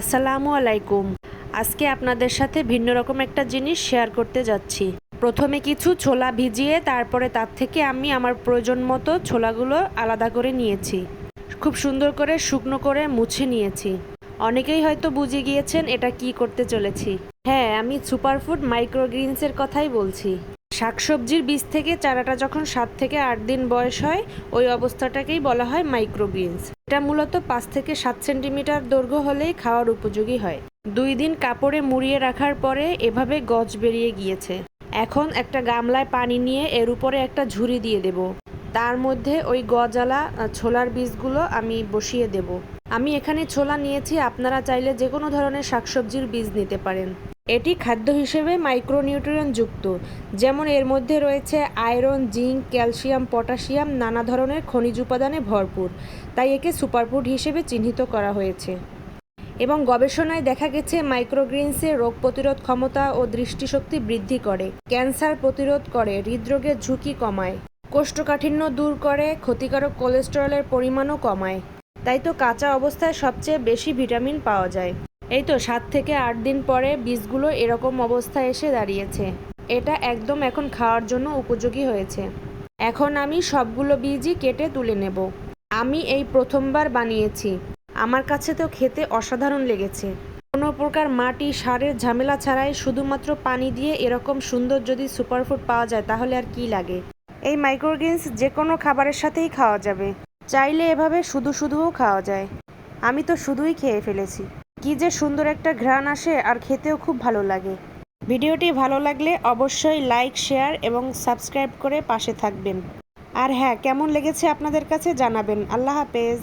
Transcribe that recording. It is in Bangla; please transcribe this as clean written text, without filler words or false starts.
আসসালামু আলাইকুম। আজকে আপনাদের সাথে ভিন্ন রকম একটা জিনিস শেয়ার করতে যাচ্ছি। প্রথমে কিছু ছোলা ভিজিয়ে তারপরে তার থেকে আমি আমার প্রয়োজন মতো ছোলাগুলো আলাদা করে নিয়েছি। খুব সুন্দর করে শুকনো করে মুছে নিয়েছি। অনেকেই হয়তো বুঝে গিয়েছেন এটা কি করতে চলেছি। হ্যাঁ, আমি সুপারফুড মাইক্রোগ্রিনসের কথাই বলছি। শাকসবজির বীজ থেকে চারাটা যখন 7 থেকে 8 দিন বয়স হয়, ওই অবস্থাটাকেই বলা হয় মাইক্রোগ্রিনস। এটা মূলত 5 থেকে 7 সেন্টিমিটার দৈর্ঘ্য হলেই খাওয়ার উপযোগী হয়। 2 দিন কাপড়ে মুড়িয়ে রাখার পরে এভাবে গজ বেরিয়ে গিয়েছে। এখন একটা গামলায় পানি নিয়ে এর উপরে একটা ঝুড়ি দিয়ে দেব। তার মধ্যে ওই গজালা ছোলার বীজগুলো আমি বসিয়ে দেব। আমি এখানে ছোলা নিয়েছি, আপনারা চাইলে যে কোনো ধরনের শাকসবজির বীজ নিতে পারেন। এটি খাদ্য হিসেবে মাইক্রোনিউট্রিয়েন্ট যুক্ত, যেমন এর মধ্যে রয়েছে আয়রন, জিঙ্ক, ক্যালসিয়াম, পটাশিয়াম, নানা ধরনের খনিজ উপাদানে ভরপুর, তাই একে সুপারফুড হিসেবে চিহ্নিত করা হয়েছে। এবং গবেষণায় দেখা গেছে মাইক্রোগ্রিনসে রোগ প্রতিরোধ ক্ষমতা ও দৃষ্টিশক্তি বৃদ্ধি করে, ক্যান্সার প্রতিরোধ করে, হৃদরোগের ঝুঁকি কমায়, কোষ্ঠকাঠিন্য দূর করে, ক্ষতিকারক কোলেস্টেরলের পরিমাণও কমায়। তাই তো কাঁচা অবস্থায় সবচেয়ে বেশি ভিটামিন পাওয়া যায়। এই তো 7 থেকে 8 দিন পরে বীজগুলো এরকম অবস্থায় এসে দাঁড়িয়েছে। এটা একদম এখন খাওয়ার জন্য উপযোগী হয়েছে। এখন আমি সবগুলো বীজই কেটে তুলে নেব। আমি এই প্রথমবার বানিয়েছি, আমার কাছে তো খেতে অসাধারণ লেগেছে। কোনো প্রকার মাটি সারের ঝামেলা ছাড়াই শুধুমাত্র পানি দিয়ে এরকম সুন্দর যদি সুপারফুড পাওয়া যায় তাহলে আর কি লাগে। এই মাইক্রোগ্রিনস যে কোনো খাবারের সাথেই খাওয়া যাবে, চাইলে এভাবে শুধুও খাওয়া যায়। আমি তো শুধুই খেয়ে ফেলেছি। কি যে সুন্দর একটা ঘ্রাণ আসে, আর খেতেও খুব ভালো লাগে। ভিডিওটি ভালো লাগলে অবশ্যই লাইক, শেয়ার এবং সাবস্ক্রাইব করে পাশে থাকবেন। আর হ্যাঁ, কেমন লেগেছে আপনাদের কাছে জানাবেন। আল্লাহ হাফেজ।